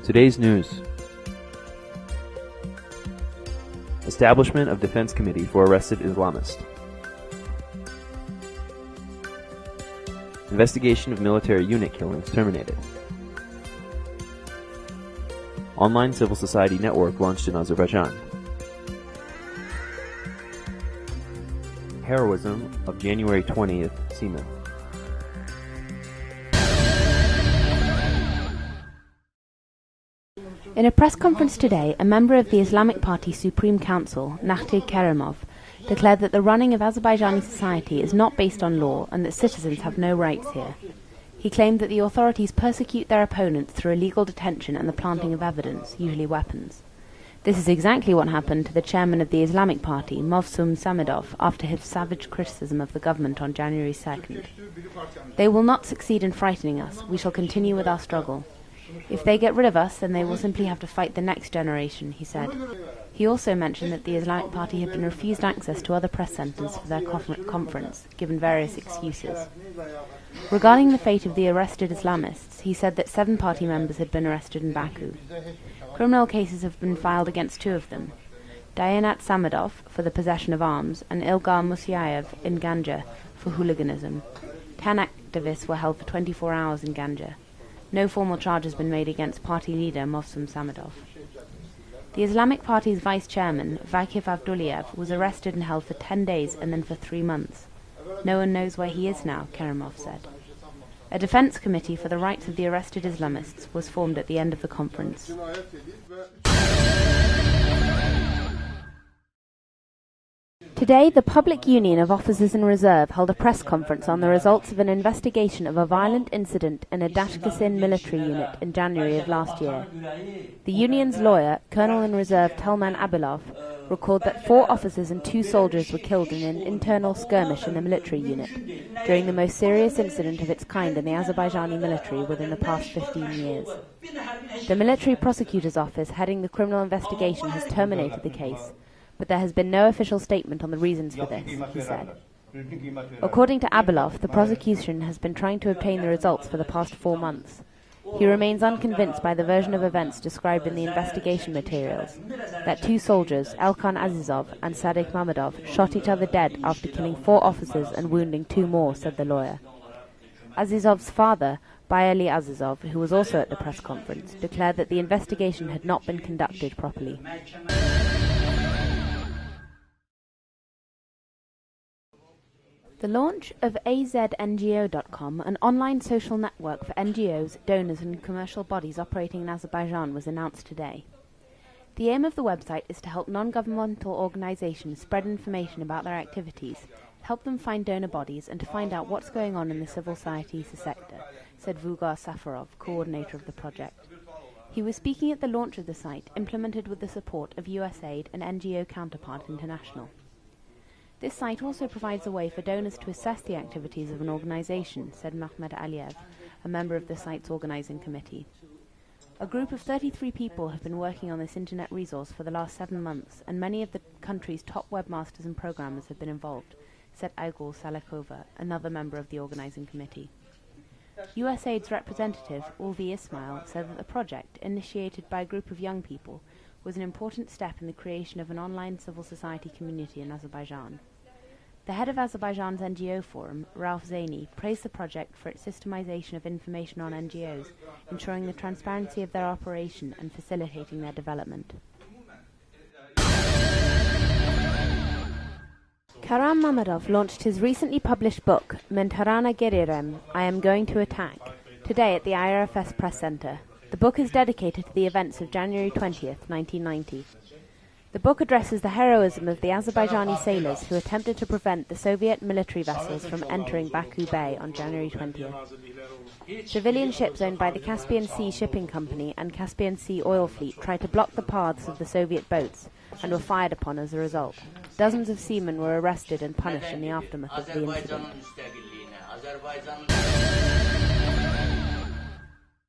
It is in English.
Today's news. Establishment of Defense Committee for Arrested Islamist. Investigation of military unit killings terminated. Online civil society network launched in Azerbaijan. Heroism of January 20th seamen. In a press conference today, a member of the Islamic Party Supreme Council, Nakhti Karimov, declared that the running of Azerbaijani society is not based on law and that citizens have no rights here. He claimed that the authorities persecute their opponents through illegal detention and the planting of evidence, usually weapons. This is exactly what happened to the chairman of the Islamic Party, Movsum Samedov, after his savage criticism of the government on January 2nd. "They will not succeed in frightening us. We shall continue with our struggle. If they get rid of us, then they will simply have to fight the next generation," he said. He also mentioned that the Islamic Party had been refused access to other press centres for their conference, given various excuses. Regarding the fate of the arrested Islamists, he said that 7 party members had been arrested in Baku. Criminal cases have been filed against 2 of them, Dayanat Samedov for the possession of arms and Ilgar Musyaev in Ganja for hooliganism. 10 activists were held for 24 hours in Ganja. No formal charge has been made against party leader Movsum Samedov. The Islamic Party's vice chairman, Vakif Abdullayev, was arrested and held for 10 days and then for 3 months. "No one knows where he is now," Karimov said. A defense committee for the rights of the arrested Islamists was formed at the end of the conference. Today, the Public Union of Officers in Reserve held a press conference on the results of an investigation of a violent incident in a Dashkasin military unit in January of last year. The union's lawyer, Colonel in Reserve Telman Abilov, recalled that 4 officers and 2 soldiers were killed in an internal skirmish in the military unit, during the most serious incident of its kind in the Azerbaijani military within the past 15 years. The military prosecutor's office heading the criminal investigation has terminated the case, but there has been no official statement on the reasons for this, he said. According to Abilov, the prosecution has been trying to obtain the results for the past 4 months. He remains unconvinced by the version of events described in the investigation materials, that 2 soldiers, Elkan Azizov and Sadik Mamedov, shot each other dead after killing 4 officers and wounding 2 more, said the lawyer. Azizov's father, Bayali Azizov, who was also at the press conference, declared that the investigation had not been conducted properly. The launch of AZNGO.com, an online social network for NGOs, donors and commercial bodies operating in Azerbaijan, was announced today. The aim of the website is to help non-governmental organizations spread information about their activities, help them find donor bodies and to find out what's going on in the civil society sector, said Vugar Safarov, coordinator of the project. He was speaking at the launch of the site, implemented with the support of USAID and NGO Counterpart International. This site also provides a way for donors to assess the activities of an organization, said Mahmed Aliyev, a member of the site's organizing committee. A group of 33 people have been working on this internet resource for the last 7 months, and many of the country's top webmasters and programmers have been involved, said Aygul Salakova, another member of the organizing committee. USAID's representative, Ulvi Ismail, said that the project, initiated by a group of young people, was an important step in the creation of an online civil society community in Azerbaijan. The head of Azerbaijan's NGO Forum, Rauf Zaini, praised the project for its systemization of information on NGOs, ensuring the transparency of their operation and facilitating their development. Karam Mamedov launched his recently published book, Mentarana Gerirem, I Am Going to Attack, today at the IRFS Press Center. The book is dedicated to the events of January 20th, 1990. The book addresses the heroism of the Azerbaijani sailors who attempted to prevent the Soviet military vessels from entering Baku Bay on January 20th. Civilian ships owned by the Caspian Sea Shipping Company and Caspian Sea Oil Fleet tried to block the paths of the Soviet boats and were fired upon as a result. Dozens of seamen were arrested and punished in the aftermath of the incident.